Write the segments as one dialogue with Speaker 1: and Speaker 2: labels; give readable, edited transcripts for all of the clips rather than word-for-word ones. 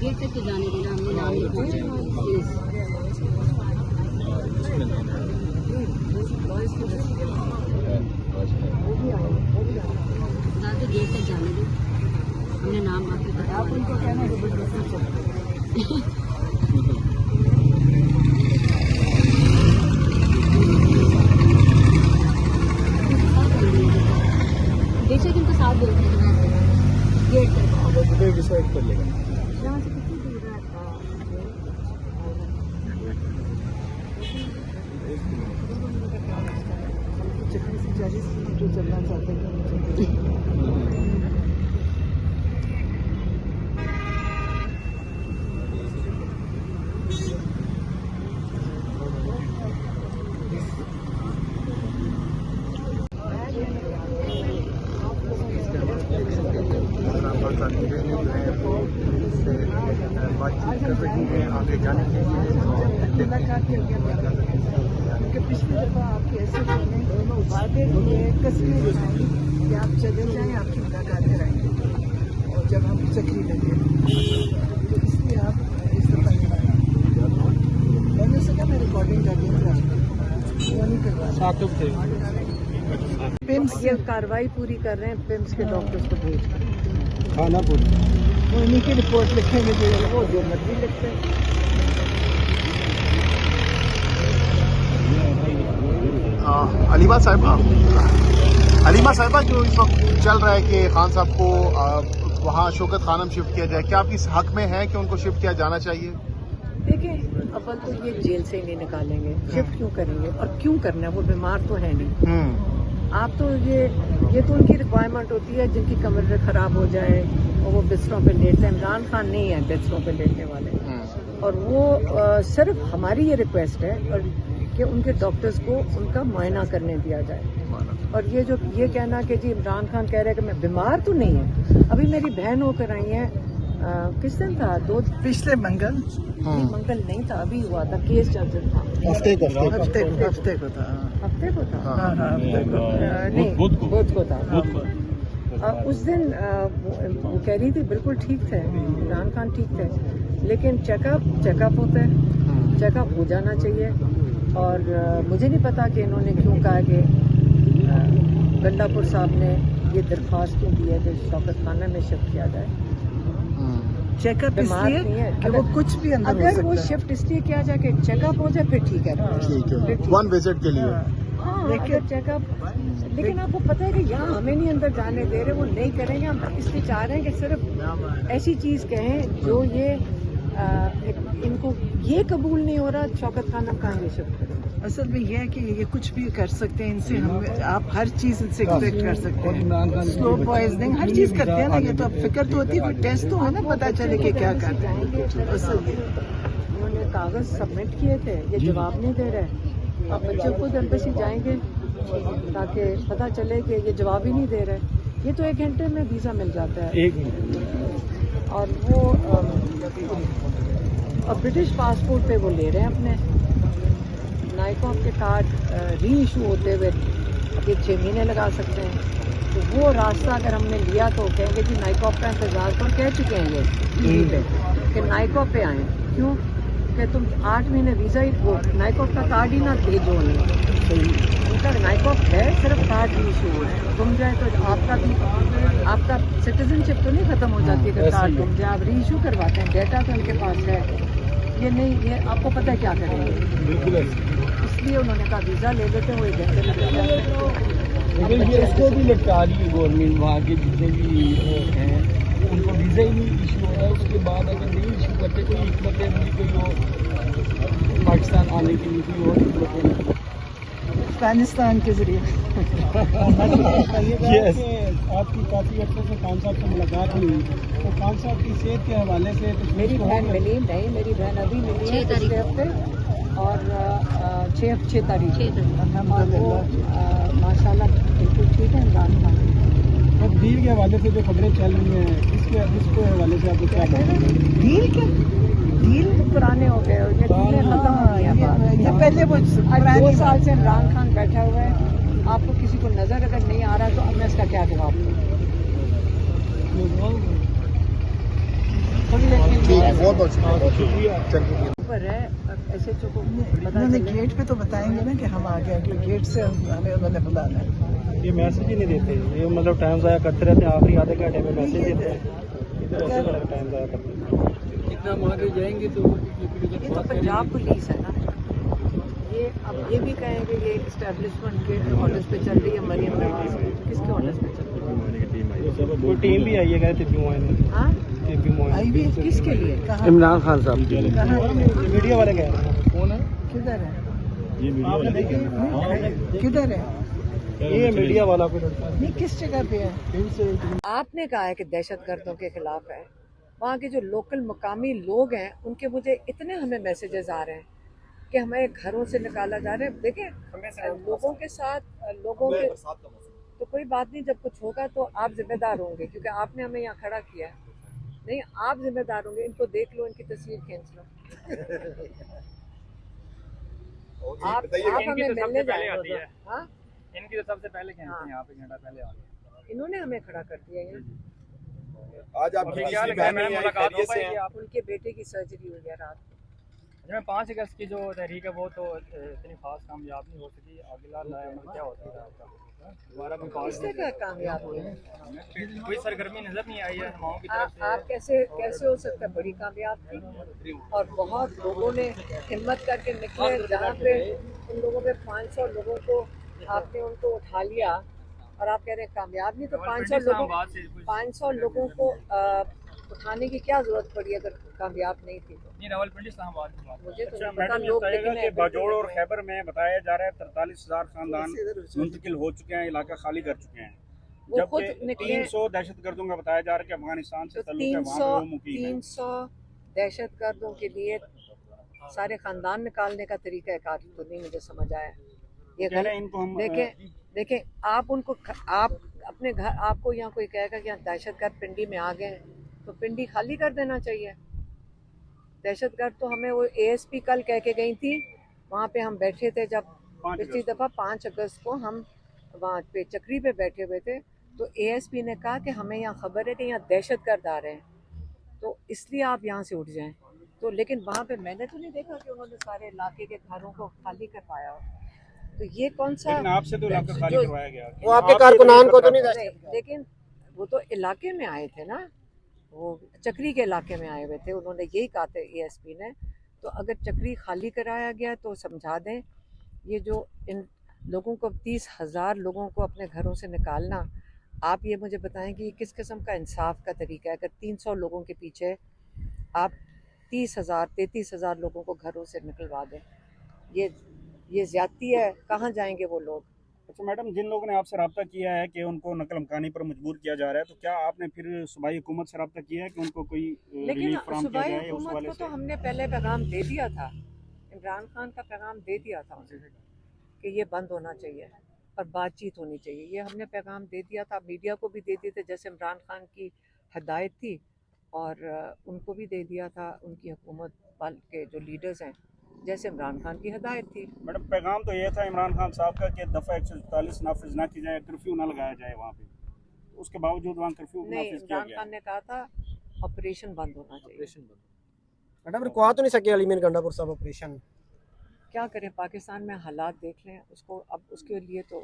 Speaker 1: Gate तक तो जाने देना, हमने नाम नहीं पूछा प्लीज। दादी गेट तक जाने दो, हमने नाम आपके पता। आप उनको कहना है बेशक इनको साथ बोलते हैं गेट तक डिसाइड कर लेगा यहाँ से कितनी दूर है। जो चलना चाहते हैं
Speaker 2: बातचीत कर रही है आगे जाने के लिए।
Speaker 3: पिछली दफ़ा आपके ऐसे वादे किए कसमें उठाई कि आप चले जाएँ, आपकी मुलाकात कराएंगे, और जब हम चक्री लगे तो इसलिए आप इस दफ़ा नहीं आए। मैंने सोचा मैं रिकॉर्डिंग कर दूँगा, वो नहीं करवा। पिम्स ये कार्रवाई पूरी कर रहे हैं, पिम्स के डॉक्टर्स को भेज कर
Speaker 2: खाना पूरी
Speaker 3: वो इन्हीं की रिपोर्ट लिखेंगे, वो जो मर्जी लिखते हैं।
Speaker 2: अलीमा साहिबा जो इस वक्त चल रहा है कि खान साहब को वहाँ शौकत खानम शिफ्ट किया जाए, क्या आप इस हक में हैं कि उनको शिफ्ट किया जाना चाहिए?
Speaker 3: देखिए, अव्वल तो ये जेल से ही नहीं निकालेंगे, शिफ्ट क्यों करेंगे और क्यों करना है? वो बीमार तो है नहीं। आप तो ये तो उनकी रिक्वायरमेंट होती है जिनकी कमर खराब हो जाए और वो बिस्तरों पे लेटते हैं। इमरान खान नहीं है बिस्तरों पे लेटने वाले, और वो सिर्फ हमारी ये रिक्वेस्ट है और कि उनके डॉक्टर्स को उनका मुआयना करने दिया जाए। और ये कहना कि जी इमरान खान कह रहे हैं कि मैं बीमार तो नहीं है। अभी मेरी बहन होकर आई है, किस दिन था? पिछले मंगल नहीं था, अभी हुआ था, केस चल रहा था। हफ्ते को था। नहीं, बुध को था। उस दिन वो कह रही थी बिल्कुल ठीक थे, इमरान खान ठीक थे, लेकिन चेकअप होता है, चेकअप हो जाना चाहिए। और मुझे नहीं पता कि इन्होंने क्यों कहा कि गंडापुर साहब ने ये दरख्वास्त क्यों दी है कि शौकत खाना में शिफ्ट किया जाए। चेकअप इसलिए कि वो कुछ भी अगर वो शिफ्ट इसलिए किया जाए कि चेकअप हो जाए, फिर ठीक है,
Speaker 2: वन विजिट के लिए।
Speaker 3: लेकिन चेकअप, लेकिन आपको पता है कि यहाँ हमें नहीं अंदर जाने दे रहे, वो नहीं करेंगे। हम इसलिए चाह रहे हैं कि सिर्फ ऐसी चीज़ कहें जो ये इनको ये कबूल नहीं हो रहा, शौकत खानम कहाँ ये शिफ्ट करें। असल में यह है कि ये कुछ भी कर सकते हैं इनसे, आप हर चीज़ इनसे एक्सपेक्ट कर सकते हैं। स्लो पॉइजनिंग हर चीज़ करते हैं ना, ये तो अब फिक्र तो होती है, फिर टेस्ट तो है ना, पता चले कि क्या कर रहे हैं। उन्होंने कागज़ सबमिट किए थे, ये जवाब नहीं दे रहे। अब बच्चों को एम्बेसी जाएंगे ताकि पता चले कि ये जवाब ही नहीं दे रहे। ये तो 1 घंटे में वीज़ा मिल जाता है, 1 मिनट। और वो अब ब्रिटिश पासपोर्ट पे वो ले रहे हैं अपने नाइकॉप के कार्ड री इशू होते हुए, अभी 6 महीने लगा सकते हैं। तो वो रास्ता अगर हमने लिया तो कहेंगे कि नाइकॉप का इंतज़ार पर कह चुके हैं ये टीवी पे कि नाइकॉप पे आएँ। क्यों कि तुम 8 महीने वीज़ा ही वो नाइकॉप का कार्ड ही ना भेजो उन्हें। उनका नाइकॉप है, सिर्फ कार्ड री इशू है। तुम जाए तो आपका सिटीजनशिप तो नहीं ख़त्म हो जाती है कि कार्ड तुम जाए, आप री इशू करवाते हैं। डेटा तो उनके पास है, ये नहीं, ये आपको पता है क्या करेंगे। इसलिए उन्होंने कहा वीज़ा ले लेते हैं, वो 1 घंटे में
Speaker 4: इसको भी लटका रही है गवर्नमेंट। वहाँ के जितने भी हैं उनको वीज़ा ही नहीं इशू हो रहा है। उसके बाद अगर नहीं इशू करते कोई हिकमत अमली कोई हो पाकिस्तान आने के लिए, कोई और हिकमत
Speaker 3: अफगानिस्तान के जरिए।
Speaker 4: आपकी काफ़ी अच्छे से खान साहब से मुलाकात हुई, तो खान साहब की सेहत के हवाले से
Speaker 3: मेरी बहन मिली नहीं, मेरी बहन अभी मिली है पिछले हफ्ते, और 6 तारीख माशाल्लाह बिल्कुल ठीक है इमरान खान।
Speaker 4: अब डील के हवाले से जो खबरें चल रही हैं, इसके हवाले से आपको क्या कहना है?
Speaker 3: डील पुराने हो गए, ये डीलें खत्म हो गई हैं। पहले वो 2 साल से इमरान खान बैठा हुआ है, आपको किसी को नज़र अगर नहीं आ रहा तो अब मैं इसका क्या जवाब दूँ?
Speaker 2: बहुत बहुत शुक्रिया। चलिए
Speaker 3: पर है ऐसे को पता
Speaker 5: उन्होंने
Speaker 3: चले।
Speaker 5: गेट पे तो बताएंगे ना कि हम आ गए, कि गेट से हमें उन्होंने बुलाना है।
Speaker 4: ये मैसेज ही नहीं देते, ये मतलब टाइम ज़ाया करते रहते हैं, आखिरी आधे घंटे में मैसेज देते हैं, इधर ऐसे टाइम ज़ाया करते हैं। जितना हम आगे जाएंगे तो
Speaker 3: ये तो पंजाब पुलिस है ना, ये अब ये भी कहेंगे ये इस्टेब्लिशमेंट के ऑर्डर्स पे चल रही है मरियम नवाज, किसके ऑर्डर्स पे चल रही है?
Speaker 4: कोई टीम भी आई है, गए थे क्यों आए?
Speaker 3: हाँ
Speaker 5: आई भी
Speaker 3: किसके लिए? कहाँ
Speaker 4: इमरान खान साहब
Speaker 5: कहाँ
Speaker 4: मीडिया वाले गए कौन है?
Speaker 5: किधर है?
Speaker 4: आपने देखे?
Speaker 5: किधर है?
Speaker 4: ये मीडिया वाला कोई
Speaker 5: नहीं, किस जगह पे है?
Speaker 3: आपने कहा है कि दहशतगर्दों के खिलाफ है, वहाँ के जो लोकल मुकामी लोग हैं उनके मुझे इतने हमें मैसेजेस आ रहे हैं कि हमें घरों से निकाला जा रहा है। देखें लोगों के साथ लोगों के तो कोई बात नहीं, जब कुछ होगा तो आप जिम्मेदार होंगे क्योंकि आपने हमें यहाँ खड़ा किया है। नहीं, आप जिम्मेदार होंगे। इनको देख लो, इनकी तस्वीर खींच लो। आप हमें मिलने जाए। हाँ,
Speaker 4: इनकी तो सबसे पहले यहाँ पे घंटा पहले आ गए।
Speaker 3: इन्होंने हमें खड़ा कर दिया यहाँ।
Speaker 2: आज आप
Speaker 4: मुलाकात हो पाएगी आप?
Speaker 3: उनके बेटे की सर्जरी हुई है रात।
Speaker 4: में 5 अगस्त की जो तहरीक है वो तो इतनी खास कामयाब नहीं हो सकी। अगला क्या होता है आपका? दोबारा भी
Speaker 3: किससे का कामयाब हुए?
Speaker 4: कोई सरगर्मी नजर नहीं आई है हमाओं की तरफ से।
Speaker 3: आप कैसे हो सकता है? बड़ी कामयाब थी और बहुत लोगों ने हिम्मत करके निकले। जहाँ पे उन लोगों पे 500 लोगों को आपने उनको उठा लिया और आप कह रहे हैं कामयाब नहीं। तो 500 लोगों को उठाने की क्या जरूरत पड़ी अगर कामयाब नहीं थी तो?
Speaker 4: रावलपिंडी इस्लामाबाद की बात।
Speaker 3: मुझे तो नहीं पता। लोग
Speaker 6: बाजोड़ और खैबर में बताया जा रहा है 43,000 खानदान मुंतकिल हो चुके हैं, इलाका खाली कर चुके हैं, जबकि 300 दहशतगर्दों का बताया जा रहा है कि अफगानिस्तान से ताल्लुक है, वहाँ पे वो मुकीम है।
Speaker 3: 300 दहशतगर्दों के लिए सारे खानदान निकालने का तरीका कार तो नहीं मुझे समझ आया। ये गलत।
Speaker 6: इनको हम
Speaker 3: देखें आप उनको आप अपने घर, आपको यहाँ कोई कहेगा कि यहाँ दहशतगर्द पिंडी में आ गए तो पिंडी खाली कर देना चाहिए। दहशतगर्द तो हमें वो ASP कल कह के गई थी, वहाँ पे हम बैठे थे जब पिछली दफ़ा 5 अगस्त को हम वहाँ पे चक्री पे बैठे हुए थे, तो ASP ने कहा कि हमें यहाँ खबर है कि यहाँ दहशतगर्द आ रहे हैं तो इसलिए आप यहाँ से उठ जाएं। तो लेकिन वहाँ पे मैंने तो नहीं देखा कि उन्होंने सारे इलाके के घरों को खाली करवाया हो। तो ये कौन सा?
Speaker 6: आपसे तो इलाका खाली करवाया गया,
Speaker 2: वो आपके कारकुनान को तो नहीं?
Speaker 3: लेकिन वो तो इलाके में आए थे ना, वो चक्री के इलाके में आए हुए थे। उन्होंने यही कहा था ASP ने। तो अगर चक्री खाली कराया गया तो समझा दें, ये जो इन लोगों को 30,000 लोगों को अपने घरों से निकालना, आप ये मुझे बताएं कि किस किस्म का इंसाफ का तरीका है? अगर 300 लोगों के पीछे आप 30,000 33,000 लोगों को घरों से निकलवा दें, ये ज्यादती है। कहाँ जाएंगे वो लोग?
Speaker 6: अच्छा मैडम, जिन लोगों ने आपसे रब्ता किया है कि उनको नकल मकानी पर मजबूर किया जा रहा है, तो क्या आपने फिर सूबाई हुकूमत से रब्ता किया है कि उनको कोई
Speaker 3: लेकिन
Speaker 6: फराहम किया
Speaker 3: सूबाई
Speaker 6: जाए? उस
Speaker 3: हुकूमत
Speaker 6: वाले
Speaker 3: को
Speaker 6: से
Speaker 3: तो हमने पहले पैगाम दे दिया था, इमरान खान का पैगाम दे दिया था उन्हें कि ये बंद होना चाहिए और बातचीत होनी चाहिए। ये हमने पैगाम दे दिया था, मीडिया को भी दे दिए थे जैसे इमरान खान की हदायत थी, और उनको भी दे दिया था उनकी हुकूमत के जो लीडर्स हैं जैसे इमरान खान की हदायत थी।
Speaker 6: मैडम पैगाम तो ये था इमरान खान साहब का कि दफ़ा 144 नाफिज ना की जाए, कर्फ्यू ना लगाया जाए वहाँ पे, उसके बावजूद वहाँ कर्फ्यू
Speaker 3: नहीं, इमरान खान ने कहा था ऑपरेशन बंद होना चाहिए।
Speaker 7: मैडम रुकवा तो नहीं सके अलीमीर गंडापुर साहब ऑपरेशन?
Speaker 3: क्या करें, पाकिस्तान में हालात देख लें उसको। अब उसके लिए तो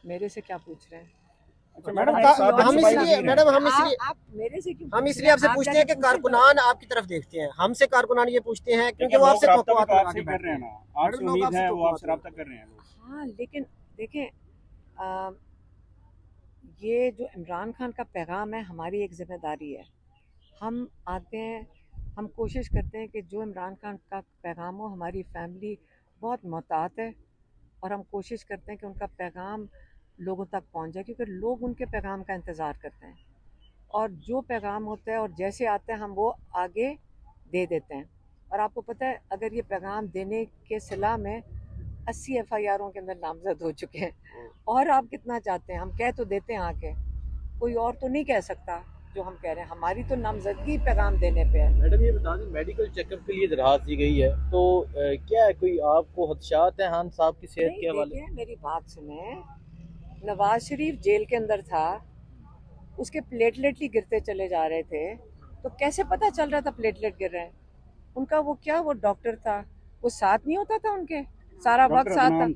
Speaker 3: मेरे से क्या पूछ रहे हैं?
Speaker 6: अच्छा मैडम,
Speaker 7: हम
Speaker 3: मेरे से क्यों?
Speaker 7: हम इसलिए आपसे पूछते हैं कि कारकुनान आपकी तरफ देखते हैं, हमसे कारकुनान ये पूछते हैं क्योंकि वो आपसे
Speaker 6: कर रहे हैं ना, आपसे उम्मीद है वो आपसे रब्ता कर रहे हैं।
Speaker 3: हाँ, लेकिन देखें ये जो इमरान खान का पैगाम है, हमारी एक जिम्मेदारी है। हम आते हैं, हम कोशिश करते हैं कि जो इमरान खान का पैगाम हो, हमारी फैमिली बहुत मोहतात है और हम कोशिश करते हैं कि उनका पैगाम लोगों तक पहुंच जाए, क्योंकि लोग उनके पैगाम का इंतज़ार करते हैं और जो पैगाम होता है और जैसे आता है हम वो आगे दे देते हैं। और आपको पता है, अगर ये पैगाम देने के सिला में 80 FIRों के अंदर नामजद हो चुके हैं, और आप कितना चाहते हैं? हम कह तो देते हैं आके, कोई और तो नहीं कह सकता जो हम कह रहे हैं। हमारी तो नामजदगी पैगाम देने पे है।
Speaker 8: मैडम ये बता दें, मेडिकल चेकअप के लिए दरखास्त दी गई है, तो क्या है, कोई आपको खदशात है खान साहब की सेहत के हवाले?
Speaker 3: मेरी बात सुने, नवाज शरीफ जेल के अंदर था, उसके प्लेटलेट ही गिरते चले जा रहे थे, तो तो कैसे पता चल रहा था प्लेटलेट गिर रहे हैं? उनका वो क्या, वो डॉक्टर था, वो साथ नहीं होता था उनके, सारा वक्त साथ था,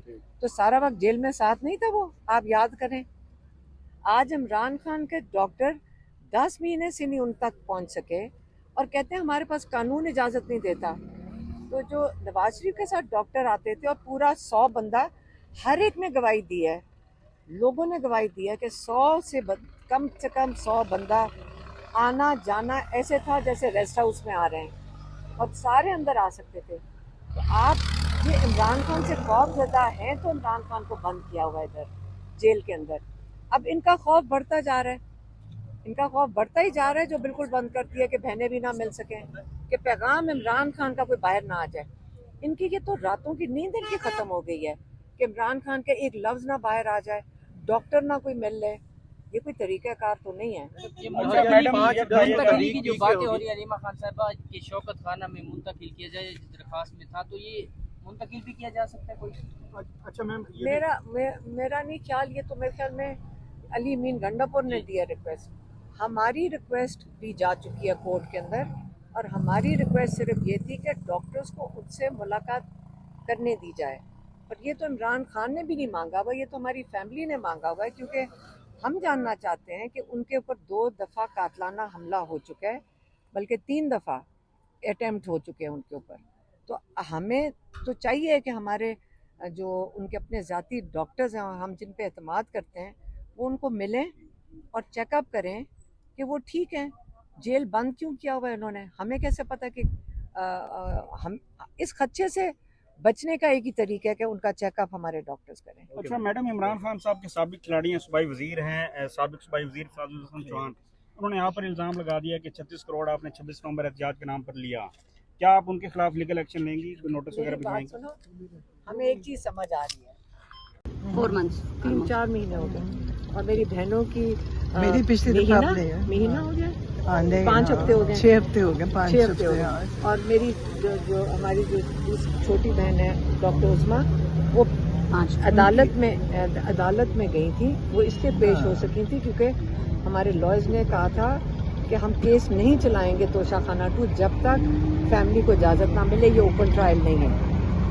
Speaker 3: तो सारा वक्त जेल में साथ नहीं था वो, आप याद करें। आज इमरान खान के डॉक्टर 10 महीने से नहीं उन तक पहुंच सके और कहते हैं हमारे पास कानून इजाज़त नहीं देता। तो जो नवाज शरीफ के साथ डॉक्टर आते थे और पूरा 100 बंदा, हर एक ने गवाही दी है, लोगों ने गवाही दी है कि 100 से कम 100 बंदा आना जाना ऐसे था जैसे रेस्ट हाउस में आ रहे हैं और सारे अंदर आ सकते थे। तो आप ये इमरान खान से खौफजदा हैं तो इमरान खान को बंद किया हुआ है इधर जेल के अंदर। अब इनका खौफ बढ़ता जा रहा है, इनका खौफ बढ़ता ही जा रहा है, जो बिल्कुल बंद कर दिया कि बहनें भी ना मिल सकें, कि पैगाम इमरान खान का कोई बाहर ना आ जाए। इनकी ये तो रातों की नींद इनकी ख़त्म हो गई है कि इमरान खान के एक लफ्ज़ ना बाहर आ जाए, डॉक्टर ना कोई मिल ले। ये कोई तरीक़ाकार तो नहीं है।
Speaker 8: मुंतकिली की जो बातें हो रही है रीमा खान साहबा कि शौकत खाना में मुंतकिल किया जाए, दरखास्त में था, तो ये मुंतकिल भी किया जा सकता है कोई?
Speaker 6: अच्छा मैम,
Speaker 3: मेरा नहीं ख्याल, ये तो मेरे ख्याल में अली मीन गंडापुर ने दिया रिक्वेस्ट। हमारी रिक्वेस्ट भी जा चुकी है कोर्ट के अंदर और हमारी रिक्वेस्ट सिर्फ ये थी कि डॉक्टर्स को उनसे मुलाकात करने दी जाए। और ये तो इमरान खान ने भी नहीं मांगा हुआ, ये तो हमारी फैमिली ने मांगा हुआ है, क्योंकि हम जानना चाहते हैं कि उनके ऊपर 2 दफ़ा कातलाना हमला हो चुका है, बल्कि 3 दफ़ा अटैम्प्ट हो चुके हैं उनके ऊपर। तो हमें तो चाहिए कि हमारे जो उनके अपने ज़ाती डॉक्टर्स हैं, हम जिन पे एतमाद करते हैं, वो उनको मिलें और चेकअप करें कि वो ठीक हैं। जेल बंद क्यों किया हुआ है इन्होंने? हमें कैसे पता कि हम इस खदशे से बचने का एक ही तरीका है कि उनका चेकअप हमारे डॉक्टर्स करें।
Speaker 6: अच्छा मैडम, इमरान खान साहब के साबिक खिलाड़ी हैं, सूबाई वजीर हैं, साबिक सूबाई वजीर फाजुल हसन चौहान, उन्होंने यहाँ पर इल्ज़ाम लगा दिया कि 36 करोड़ आपने 26 नवंबर एहतियात के नाम पर लिया। क्या आप उनके खिलाफ लीगल एक्शन लेंगी, कोई नोटिस वगैरह भिजवाएंगी?
Speaker 3: सुनो, हमें एक चीज़ समझ आ रही है,
Speaker 1: 4 months
Speaker 3: 3-4 महीने हो गए और मेरी बहनों की
Speaker 5: मेरी पिछली दफा आपने है।
Speaker 3: महीना हो गया,
Speaker 5: हाँ, नहीं,
Speaker 3: 5 हफ्ते हो गए,
Speaker 5: 6 हफ्ते हो गए, 5
Speaker 3: हफ्ते हो गए। और मेरी जो हमारी जो छोटी बहन है डॉक्टर उस्मा, वो अदालत में गई थी, वो इसलिए पेश हो सकी थी क्योंकि हमारे लॉयर्स ने कहा था कि हम केस नहीं चलाएंगे तोशाखाना 2 जब तक फैमिली को इजाज़त ना मिले, ये ओपन ट्रायल नहीं है।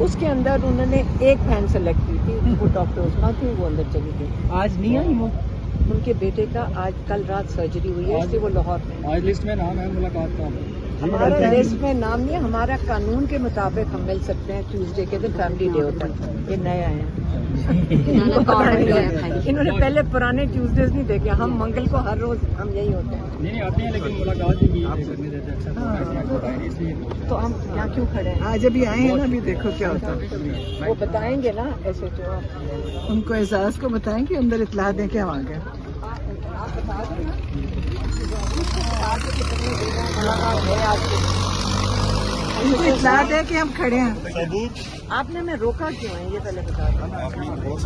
Speaker 3: उसके अंदर उन्होंने एक बहन सेलेक्ट की थी, वो डॉक्टर उस्मा थी, वो अंदर चली गई।
Speaker 8: आज नहीं आई वो?
Speaker 3: उनके बेटे का कल रात सर्जरी हुई है, इसलिए वो लाहौर में।
Speaker 4: आज लिस्ट में नाम है मुलाकात का?
Speaker 3: हमारा लिस्ट में नाम नहीं है, हमारा कानून के मुताबिक हम मिल सकते हैं ट्यूसडे के दिन, फैमिली डे होता है। ये नया है, इन्होंने पहले पुराने ट्यूसडेज नहीं देखे, हम मंगल को हर रोज हम यही होते हैं।
Speaker 4: नहीं आते हैं, लेकिन मुलाकात भी करने देते हैं, इसलिए
Speaker 3: तो हम यहाँ क्यों खड़े हैं?
Speaker 5: आज अभी आए हैं ना, अभी देखो क्या होता है।
Speaker 3: वो बताएंगे ना, ऐसे जो
Speaker 5: उनको एजाज को बताएं कि अंदर इतला दें कि हम आ गए।
Speaker 3: आप बता दें ना, कितने मुलाकात है आज
Speaker 5: उनको इतला दें कि हम खड़े हैं।
Speaker 3: आपने मैं रोका क्यों है, ये पहले बता दो।